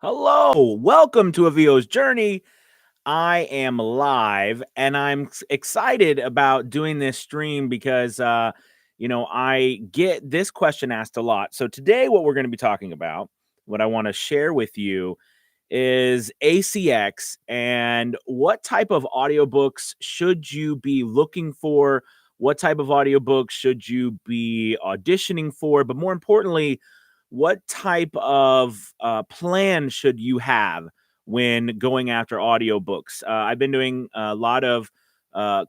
Hello, welcome to A VO's Journey. I am live and I'm excited about doing this stream because, I get this question asked a lot. So, today, what we're going to be talking about, what I want to share with you is ACX and what type of audiobooks should you be looking for? What type of audiobooks should you be auditioning for? But more importantly, what type of plan should you have when going after audiobooks? I've been doing a lot of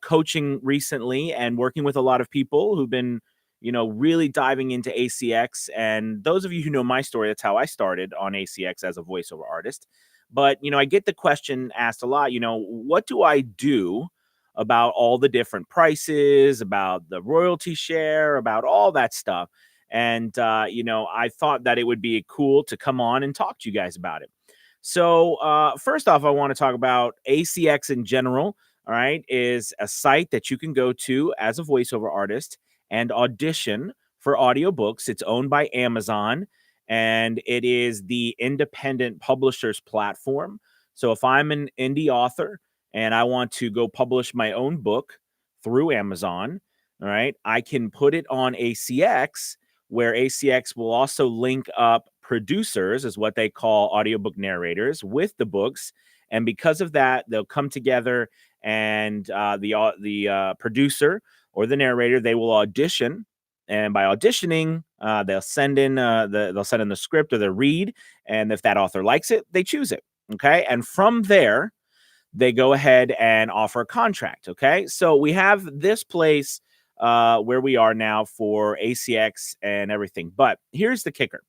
coaching recently and working with a lot of people who've been, really diving into ACX. And those of you who know my story, that's how I started on ACX as a voiceover artist. But, I get the question asked a lot, what do I do about all the different prices, about the royalty share, about all that stuff? And, I thought that it would be cool to come on and talk to you guys about it. So, first off, I want to talk about ACX in general. All right, is a site that you can go to as a voiceover artist and audition for audiobooks. It's owned by Amazon and it is the independent publishers platform. So, if I'm an indie author and I want to go publish my own book through Amazon, all right, I can put it on ACX, where ACX will also link up producers, is what they call audiobook narrators, with the books. And because of that, they'll come together and the producer or the narrator, they will audition. And by auditioning, they'll send in the script or the read. And if that author likes it, they choose it. Okay. And from there, they go ahead and offer a contract. Okay. So we have this place where we are now for ACX and everything. But here's the kicker.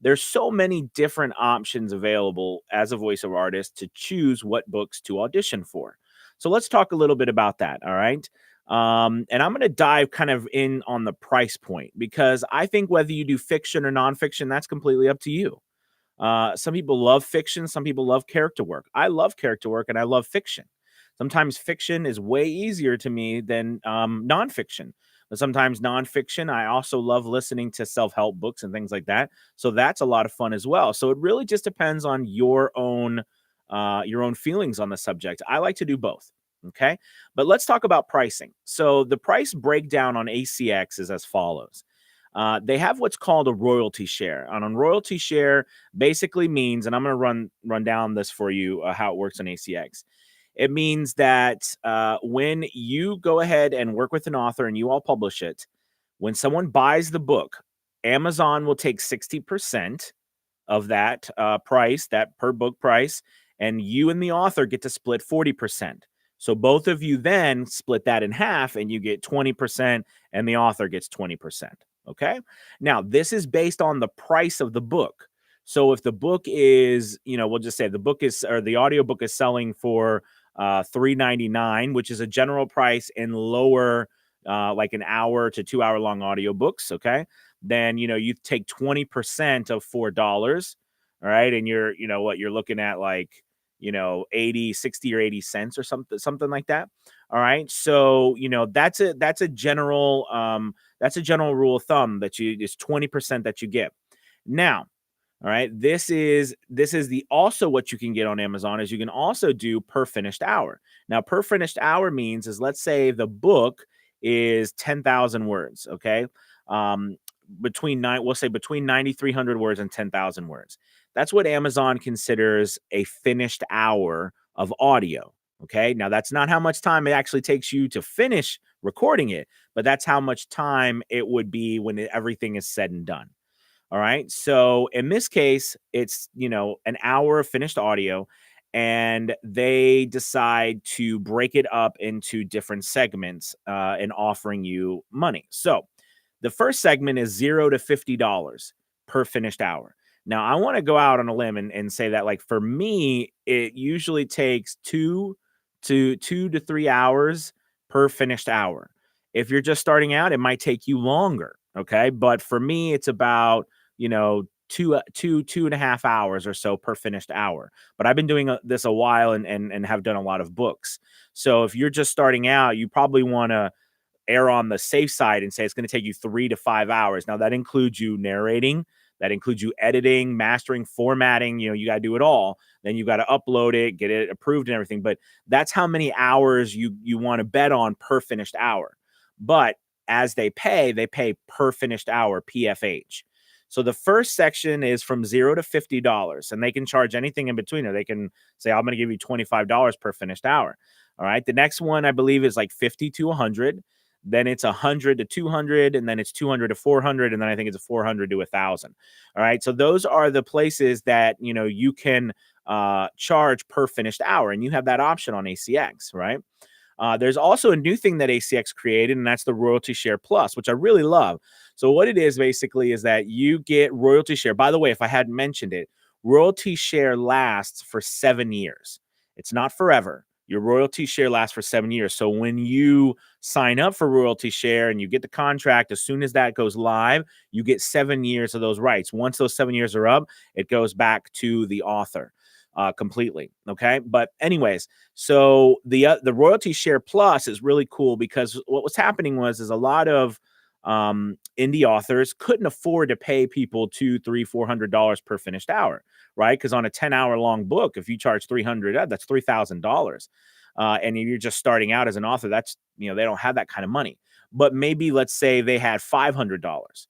There's so many different options available as a voiceover artist to choose what books to audition for. So let's talk a little bit about that. All right. And I'm going to dive kind of in on the price point because I think whether you do fiction or nonfiction, that's completely up to you. Some people love fiction. Some people love character work. I love character work and I love fiction. Sometimes fiction is way easier to me than nonfiction. But sometimes nonfiction, I also love listening to self-help books and things like that. So that's a lot of fun as well. So it really just depends on your own feelings on the subject. I like to do both. Okay. But let's talk about pricing. So the price breakdown on ACX is as follows. They have what's called a royalty share. And on royalty share basically means, and I'm going to run down this for you, how it works on ACX. It means that when you go ahead and work with an author and you all publish it, when someone buys the book, Amazon will take 60% of that price, that per book price, and you and the author get to split 40%. So both of you then split that in half and you get 20% and the author gets 20%. Okay. Now, this is based on the price of the book. So if the book is, we'll just say the book is, or the audiobook is selling for $3.99, which is a general price in lower, like an hour to 2 hour long audiobooks. Okay. Then, you take 20% of $4. All right. And you're, you're looking at like, 60 or 80 cents or something like that. All right. So, that's a general rule of thumb that it's 20% that you get. Now, all right, this is the also what you can get on Amazon is you can also do per finished hour. Now, per finished hour means is, let's say the book is 10,000 words. Okay. Between 9,300 words and 10,000 words. That's what Amazon considers a finished hour of audio. Okay. Now, that's not how much time it actually takes you to finish recording it, but that's how much time it would be when everything is said and done. All right. So in this case, it's, an hour of finished audio, and they decide to break it up into different segments and offering you money. So the first segment is $0 to $50 per finished hour. Now, I want to go out on a limb and say that, like, for me, it usually takes 2 to 3 hours per finished hour. If you're just starting out, it might take you longer. Okay. But for me, it's about, 2.5 hours or so per finished hour. But I've been doing this a while and have done a lot of books. So if you're just starting out, you probably want to err on the safe side and say it's going to take you 3 to 5 hours. Now, that includes you narrating. That includes you editing, mastering, formatting. You got to do it all. Then you got to upload it, get it approved and everything. But that's how many hours you want to bet on per finished hour. But as they pay per finished hour, PFH. So the first section is from $0 to $50, and they can charge anything in between, or they can say, I'm going to give you $25 per finished hour. All right. The next one, I believe, is like 50 to 100. Then it's 100 to 200, and then it's 200 to 400, and then I think it's a 400 to 1,000. All right. So those are the places that, you can charge per finished hour, and you have that option on ACX, right? There's also a new thing that ACX created, and that's the Royalty Share Plus, which I really love. So what it is basically is that you get royalty share. By the way, if I hadn't mentioned it, royalty share lasts for 7 years. It's not forever. Your royalty share lasts for 7 years. So when you sign up for royalty share and you get the contract, as soon as that goes live, you get 7 years of those rights. Once those 7 years are up, it goes back to the author completely. Okay. But anyways, so the royalty share plus is really cool because what was happening was a lot of indie authors couldn't afford to pay people $200, $300, $400 per finished hour, right? Because on a 10-hour long book, if you charge $300, that's $3,000. And if you're just starting out as an author, that's, they don't have that kind of money. But maybe let's say they had $500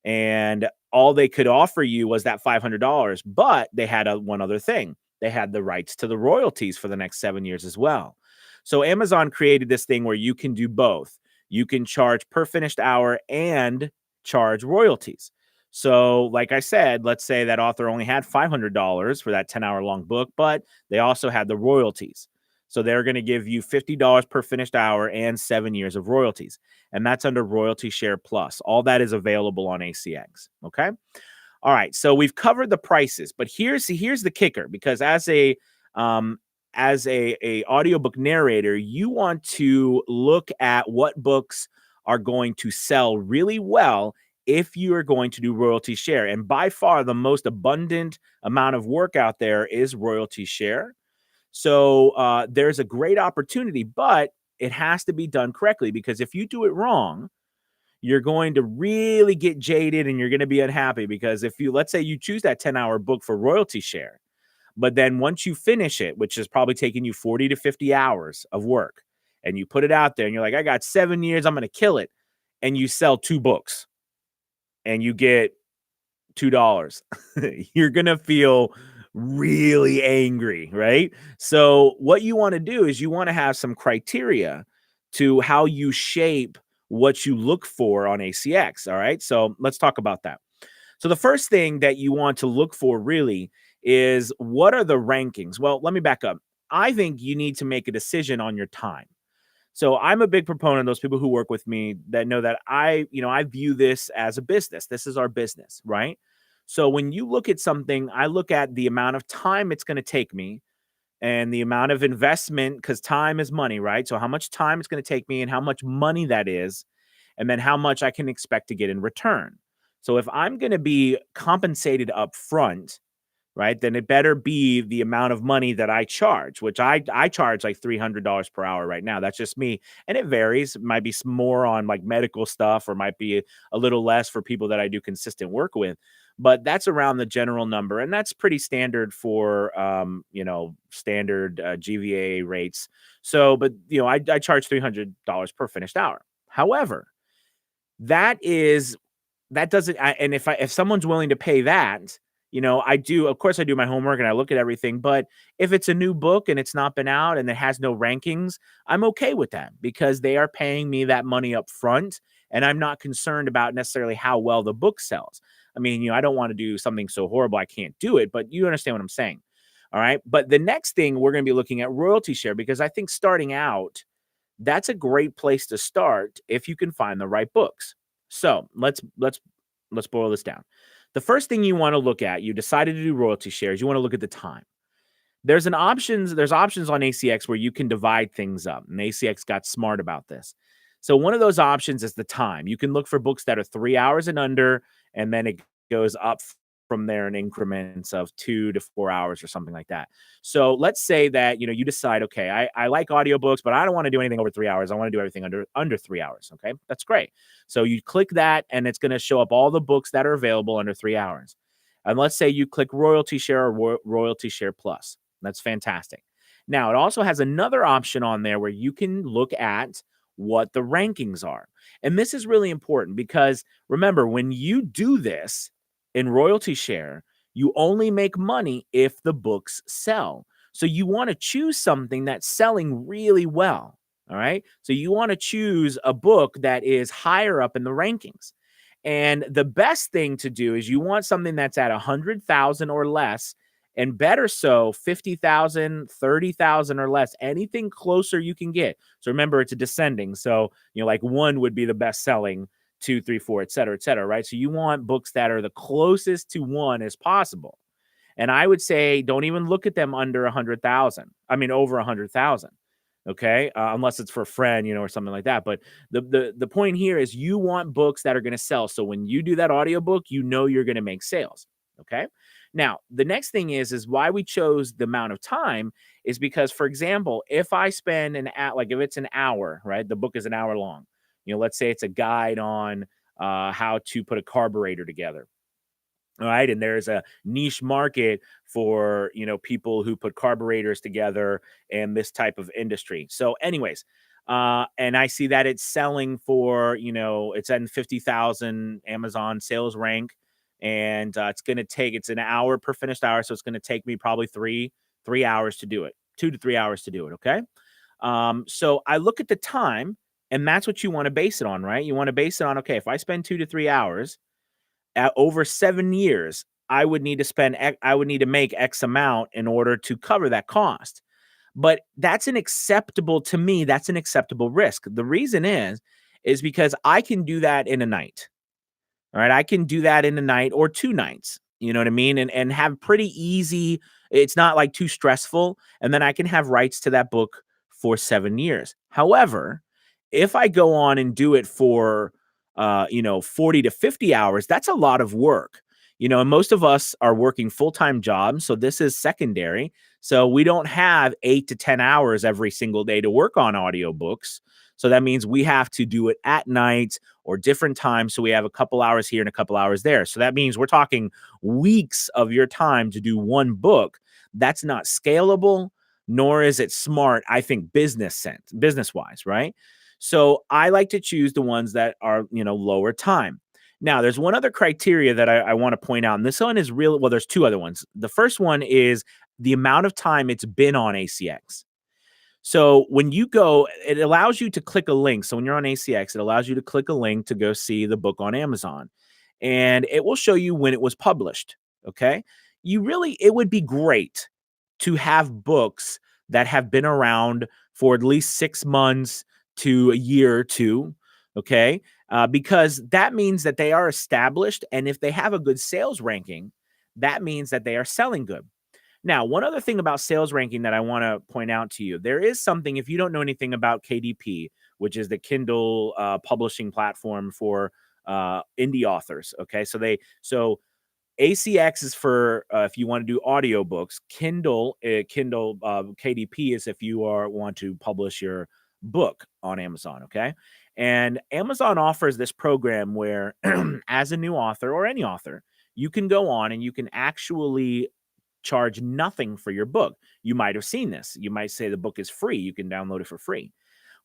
and all they could offer you was that $500, but they had one other thing. They had the rights to the royalties for the next 7 years as well. So Amazon created this thing where you can do both. You can charge per finished hour and charge royalties. So like I said, let's say that author only had $500 for that 10-hour long book, but they also had the royalties. So they're going to give you $50 per finished hour and 7 years of royalties. And that's under Royalty Share Plus. All that is available on ACX. Okay. All right. So we've covered the prices, but here's the kicker, because as a audiobook narrator, you want to look at what books are going to sell really well if you are going to do royalty share. And by far the most abundant amount of work out there is royalty share. So there's a great opportunity, but it has to be done correctly, because if you do it wrong, you're going to really get jaded and you're going to be unhappy. Because if let's say you choose that 10-hour book for royalty share, but then once you finish it, which is probably taking you 40 to 50 hours of work, and you put it out there and you're like, I got 7 years, I'm going to kill it. And you sell 2 books and you get $2, you're going to feel really angry, right? So what you want to do is you want to have some criteria to how you shape what you look for on ACX. All right. So let's talk about that. So the first thing that you want to look for really is, what are the rankings? Well, let me back up. I think you need to make a decision on your time. So I'm a big proponent of those people who work with me that know that I view this as a business. This is our business, right? So when you look at something, I look at the amount of time it's going to take me and the amount of investment, because time is money, right? So how much time it's going to take me and how much money that is, and then how much I can expect to get in return. So if I'm going to be compensated up front, right, then it better be the amount of money that I charge, which I charge like $300 per hour right now. That's just me. And it varies. It might be more on like medical stuff, or might be a little less for people that I do consistent work with. But that's around the general number. And that's pretty standard for, standard GVA rates. So, but, I charge $300 per finished hour. However, that doesn't, and if someone's willing to pay that, of course I do my homework and I look at everything, but if it's a new book and it's not been out and it has no rankings, I'm okay with that, because they are paying me that money up front and I'm not concerned about necessarily how well the book sells. I mean, I don't want to do something so horrible I can't do it, but you understand what I'm saying. All right. But the next thing, we're going to be looking at royalty share, because I think starting out, that's a great place to start if you can find the right books. So let's boil this down. The first thing you want to look at, you decided to do royalty shares, you want to look at the time. There's options on ACX where you can divide things up, and ACX got smart about this. So one of those options is the time. You can look for books that are 3 hours and under, and then it goes up from there in increments of 2 to 4 hours or something like that. So let's say that you decide, okay, I like audiobooks, but I don't want to do anything over 3 hours. I want to do everything under 3 hours. Okay, that's great. So you click that, and it's going to show up all the books that are available under 3 hours. And let's say you click royalty share or royalty share plus. That's fantastic. Now, it also has another option on there where you can look at what the rankings are. And this is really important because remember, when you do this in royalty share, you only make money if the books sell. So you want to choose something that's selling really well. All right. So you want to choose a book that is higher up in the rankings. And the best thing to do is you want something that's at 100,000 or less, and better so 50,000, 30,000 or less, anything closer you can get. So remember, it's a descending. So, like 1 would be the best selling, 2, 3, 4, et cetera, right? So you want books that are the closest to 1 as possible. And I would say don't even look at them under 100,000. I mean, over 100,000. Okay. Unless it's for a friend, or something like that. But the point here is you want books that are going to sell. So when you do that audiobook, you're going to make sales. Okay. Now, the next thing is why we chose the amount of time is because, for example, if I spend like if it's an hour, right? The book is an hour long. Let's say it's a guide on how to put a carburetor together. All right. And there's a niche market for, people who put carburetors together and this type of industry. So anyways, and I see that it's selling for, it's at 50,000 Amazon sales rank. And it's an hour per finished hour. So it's going to take me probably three hours to do it, 2 to 3 hours to do it. Okay. So I look at the time, and that's what you want to base it on, right? You want to base it on, okay, if I spend 2 to 3 hours, at over 7 years, I would need to make X amount in order to cover that cost. But that's an acceptable risk. The reason is because I can do that in a night. All right. I can do that in a night or 2 nights. You know what I mean? And have pretty easy, it's not like too stressful. And then I can have rights to that book for 7 years. However, if I go on and do it for 40 to 50 hours, that's a lot of work. And most of us are working full-time jobs. So this is secondary. So we don't have 8 to 10 hours every single day to work on audiobooks. So that means we have to do it at night or different times. So we have a couple hours here and a couple hours there. So that means we're talking weeks of your time to do one book. That's not scalable, nor is it smart, I think, business-wise, right? So I like to choose the ones that are, lower time. Now, there's one other criteria that I want to point out, and this one is real. Well, there's 2 other ones. The first one is the amount of time it's been on ACX. So when you go, it allows you to click a link. So when you're on ACX, it allows you to click a link to go see the book on Amazon, and it will show you when it was published. Okay. It would be great to have books that have been around for at least 6 months to a year or 2. Okay. Because that means that they are established. And if they have a good sales ranking, that means that they are selling good. Now, one other thing about sales ranking that I want to point out to you, there is something, if you don't know anything about KDP, which is the Kindle publishing platform for indie authors. Okay. So ACX is for if you want to do audiobooks. Kindle KDP is if you want to publish your book on Amazon. Okay. And Amazon offers this program where as a new author or any author, you can go on and you can actually charge nothing for your book. You might have seen this. You might say the book is free. You can download it for free.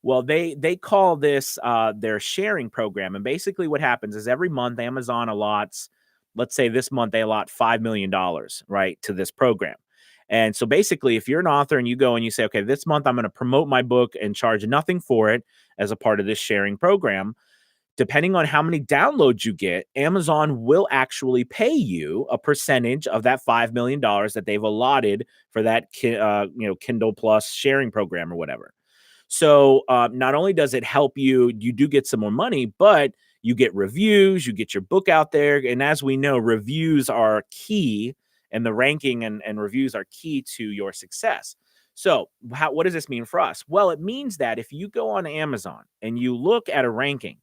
Well, they call this their sharing program. And basically what happens is every month Amazon allots, let's say this month they allot $5 million, right, to this program. And so basically, if you're an author and you go and you say, okay, this month I'm going to promote my book and charge nothing for it as a part of this sharing program, depending on how many downloads you get, Amazon will actually pay you a percentage of that $5 million that they've allotted for that Kindle Plus sharing program or whatever. So not only does it help you do get some more money, but you get reviews, you get your book out there. And as we know, reviews are key, and the ranking and reviews are key to your success. So what does this mean for us? Well, it means that if you go on Amazon and you look at a ranking,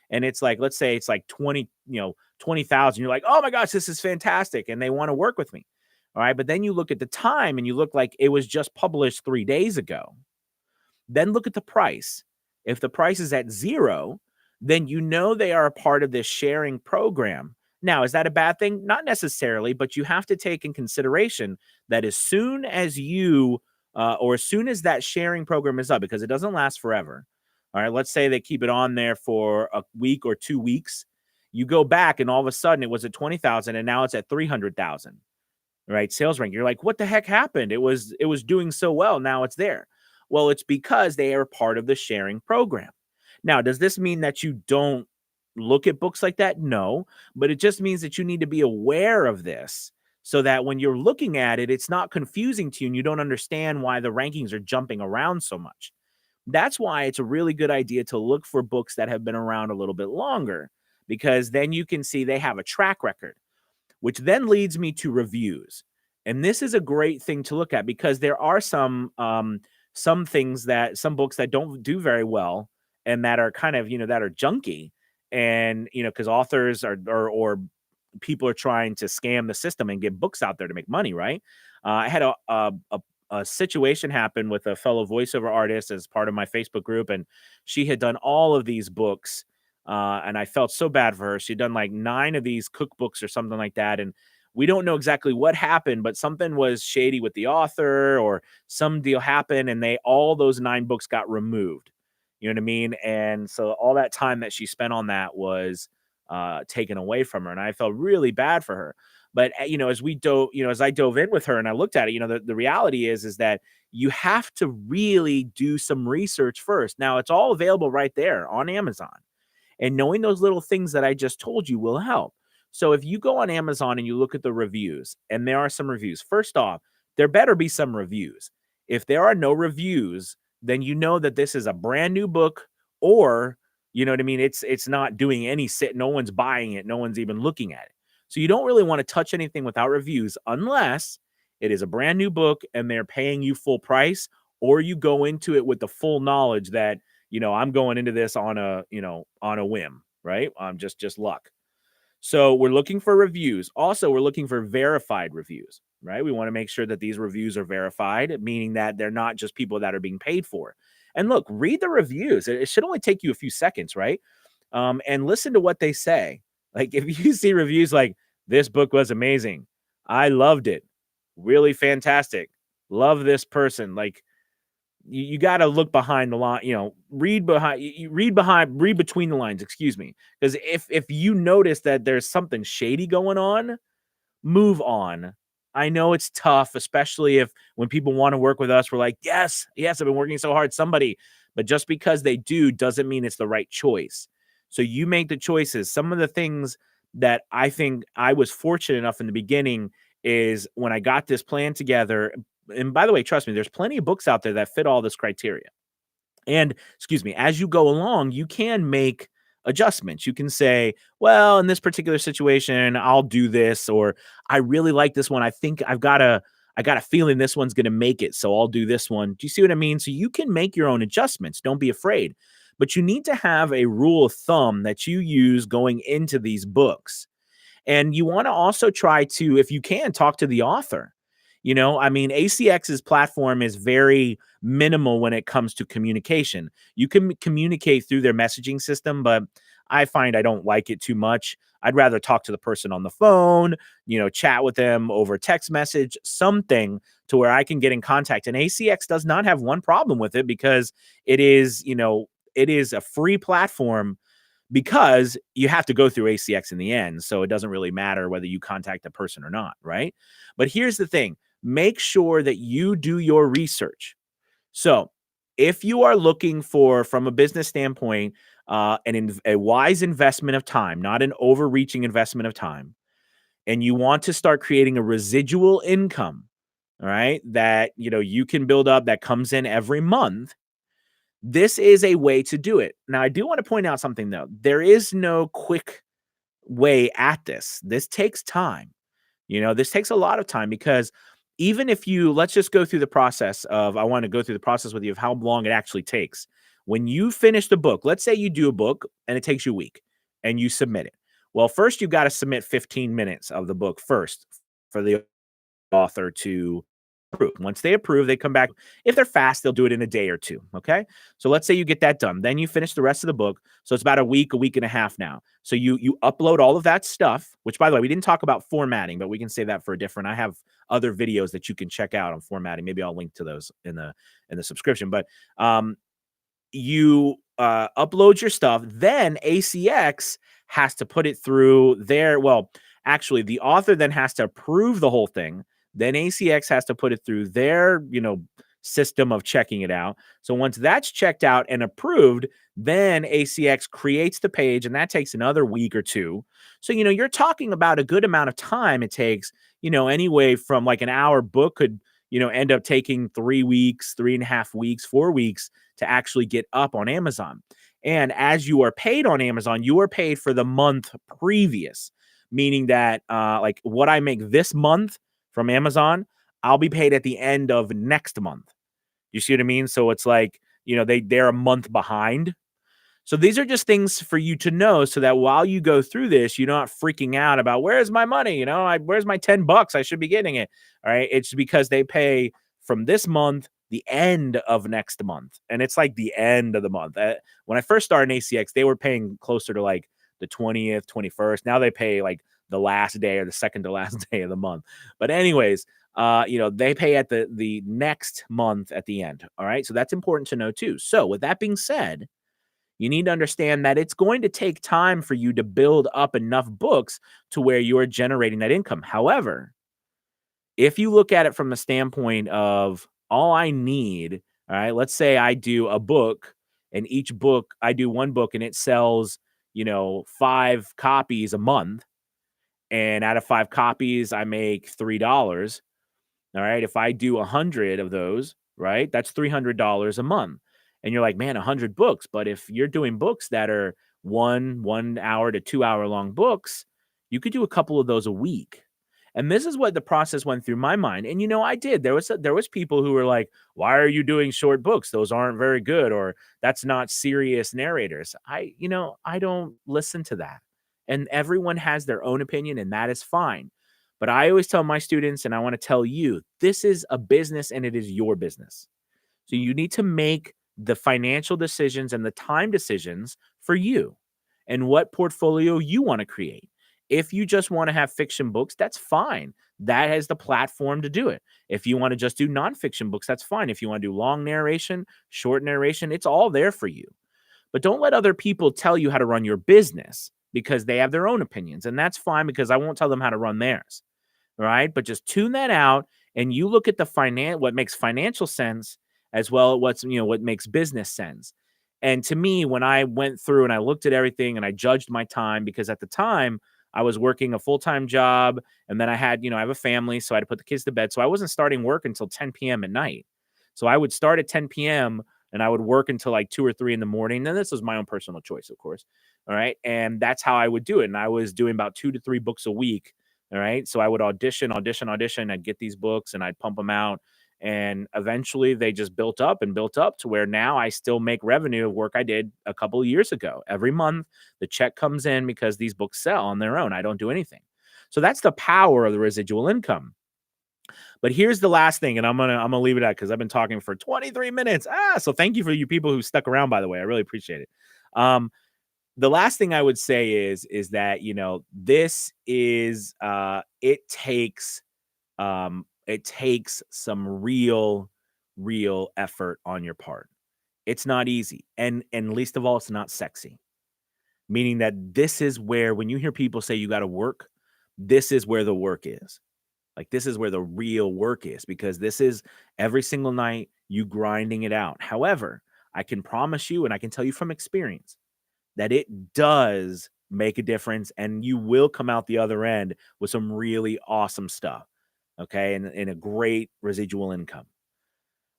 and it's like, let's say it's like 20,000. You're like, oh my gosh, this is fantastic. And they want to work with me. All right. But then you look at the time and you look like it was just published 3 days ago. Then look at the price. If the price is at 0, then you know they are a part of this sharing program. Now, is that a bad thing? Not necessarily, but you have to take in consideration that as soon as you or as soon as that sharing program is up, because it doesn't last forever. All right, let's say they keep it on there for a week or 2 weeks. You go back and all of a sudden it was at 20,000 and now it's at 300,000. Right? Sales rank. You're like, what the heck happened? It was doing so well. Now it's there. Well, it's because they are part of the sharing program. Now, does this mean that you don't look at books like that? No, but it just means that you need to be aware of this so that when you're looking at it, it's not confusing to you and you don't understand why the rankings are jumping around so much. That's why it's a really good idea to look for books that have been around a little bit longer, because then you can see they have a track record, which then leads me to reviews. And this is a great thing to look at because there are some things that some books that don't do very well and that are kind of, that are junky. And, because authors or people are trying to scam the system and get books out there to make money, right? I had a situation happen with a fellow voiceover artist as part of my Facebook group, and she had done all of these books. And I felt so bad for her. She'd done like 9 of these cookbooks or something like that. And we don't know exactly what happened, but something was shady with the author or some deal happened and all those 9 books got removed. You know what I mean? And so all that time that she spent on that was taken away from her. And I felt really bad for her. But, as I dove in with her and I looked at it, the reality is that you have to really do some research first. Now, it's all available right there on Amazon. And knowing those little things that I just told you will help. So if you go on Amazon and you look at the reviews, and there are some reviews, first off, there better be some reviews. If there are no reviews, then you know that this is a brand new book, or, you know what I mean? It's not doing any sit. No one's buying it. No one's even looking at it. So you don't really want to touch anything without reviews unless it is a brand new book and they're paying you full price, or you go into it with the full knowledge that, I'm going into this on a whim, right? Just luck. So we're looking for reviews. Also, we're looking for verified reviews, right? We want to make sure that these reviews are verified, meaning that they're not just people that are being paid for. And look, read the reviews. It should only take you a few seconds, right? And listen to what they say. Like if you see reviews like, this book was amazing, I loved it, really fantastic, love this person, like, you got to look behind the line, read between the lines, excuse me. Because if you notice that there's something shady going on, move on. I know it's tough, especially when people want to work with us, we're like, yes, I've been working so hard, somebody. But just because they do doesn't mean it's the right choice. So you make the choices. Some of the things that I think I was fortunate enough in the beginning is when I got this plan together. And by the way, trust me, there's plenty of books out there that fit all this criteria. And excuse me, as you go along, you can make adjustments. You can say, well, in this particular situation, I'll do this, or I really like this one. I think I got a feeling this one's going to make it, so I'll do this one. Do you see what I mean? So you can make your own adjustments. Don't be afraid. But you need to have a rule of thumb that you use going into these books. And you want to also try to, if you can, talk to the author. ACX's platform is very minimal when it comes to communication. You can communicate through their messaging system, but I find I don't like it too much. I'd rather talk to the person on the phone, chat with them over text message, something to where I can get in contact. And ACX does not have one problem with it because it is a free platform, because you have to go through ACX in the end. So it doesn't really matter whether you contact the person or not, right? But here's the thing. Make sure that you do your research. So if you are looking for, from a business standpoint, a wise investment of time, not an overreaching investment of time, and you want to start creating a residual income, all right, that you can build up, that comes in every month, this is a way to do it. Now, I do want to point out something, though. There is no quick way at this. This takes time. This takes a lot of time, because even if let's just go through the process I want to go through the process with you of how long it actually takes. When you finish the book, let's say you do a book and it takes you a week and you submit it. Well, first you got to submit 15 minutes of the book first for the author to approve. Once they approve, they come back. If they're fast, they'll do it in a day or two. Okay. So let's say you get that done. Then you finish the rest of the book. So it's about a week and a half now. So you upload all of that stuff, which by the way, we didn't talk about formatting, but we can save that for a different. I have other videos that you can check out on formatting. Maybe I'll link to those in the subscription. But you upload your stuff, then ACX has to put it through their, well, actually the author then has to approve the whole thing. Then ACX has to put it through their, system of checking it out. So once that's checked out and approved, then ACX creates the page, and that takes another week or two. So, you're talking about a good amount of time it takes, anyway from like an hour book could, end up taking 3 weeks, 3.5 weeks, 4 weeks to actually get up on Amazon. And as you are paid on Amazon, you are paid for the month previous, meaning that like what I make this month from Amazon, I'll be paid at the end of next month. You see what I mean? So it's like, they're a month behind. So these are just things for you to know so that while you go through this, you're not freaking out about where's my money? Where's my $10? I should be getting it. All right. It's because they pay from this month, the end of next month. And it's like the end of the month. When I first started in ACX, they were paying closer to like the 20th, 21st. Now they pay like the last day or the second to last day of the month. But anyways, they pay at the next month at the end. All right. So that's important to know too. So with that being said, you need to understand that it's going to take time for you to build up enough books to where you're generating that income. However, if you look at it from the standpoint of all I need, all right, let's say I do a book and each book, I do one book and it sells, 5 copies a month. And out of 5 copies, I make $3. All right. If I do 100 of those, right, that's $300 a month. And you're like, man, 100 books. But if you're doing books that are 1 hour to 2 hour long books, you could do a couple of those a week. And this is what the process went through my mind. And I did. There was people who were like, "Why are you doing short books? Those aren't very good, or that's not serious narrators." I don't listen to that. And everyone has their own opinion, and that is fine. But I always tell my students, and I want to tell you, this is a business and it is your business. So you need to make the financial decisions and the time decisions for you and what portfolio you want to create. If you just want to have fiction books, that's fine. That has the platform to do it. If you want to just do nonfiction books, that's fine. If you want to do long narration, short narration, it's all there for you. But don't let other people tell you how to run your business because they have their own opinions. And that's fine because I won't tell them how to run theirs. Right? But just tune that out and you look at what makes financial sense as well as what makes business sense. And to me, when I went through and I looked at everything and I judged my time, because at the time I was working a full-time job and then I had, I have a family, so I had to put the kids to bed. So I wasn't starting work until 10 p.m. at night. So I would start at 10 p.m. and I would work until like 2 or 3 in the morning. And this was my own personal choice, of course. All right. And that's how I would do it. And I was doing about 2 to 3 books a week. All right. So I would audition. I'd get these books and I'd pump them out. And eventually they just built up to where now I still make revenue of work I did a couple of years ago. Every month the check comes in because these books sell on their own. I don't do anything. So that's the power of the residual income. But here's the last thing, and I'm gonna leave it at because I've been talking for 23 minutes. So thank you for you people who stuck around, by the way. I really appreciate it. The last thing I would say is that, this is, it takes some real effort on your part. It's not easy. And least of all, it's not sexy. Meaning that this is where, when you hear people say you got to work, this is where the work is. Like, this is where the real work is, because this is every single night you grinding it out. However, I can promise you, and I can tell you from experience, that it does make a difference and you will come out the other end with some really awesome stuff. Okay. And a great residual income.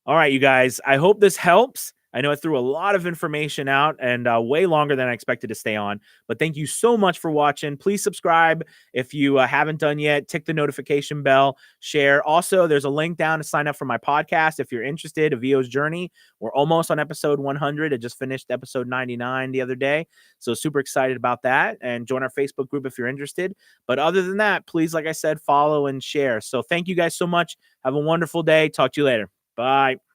All right, you guys, I hope this helps. I know I threw a lot of information out and way longer than I expected to stay on, but thank you so much for watching. Please subscribe if you haven't done yet. Tick the notification bell, share. Also, there's a link down to sign up for my podcast if you're interested. A VO's Journey. We're almost on episode 100. I just finished episode 99 the other day. So super excited about that. And join our Facebook group if you're interested. But other than that, please, like I said, follow and share. So thank you guys so much. Have a wonderful day. Talk to you later. Bye.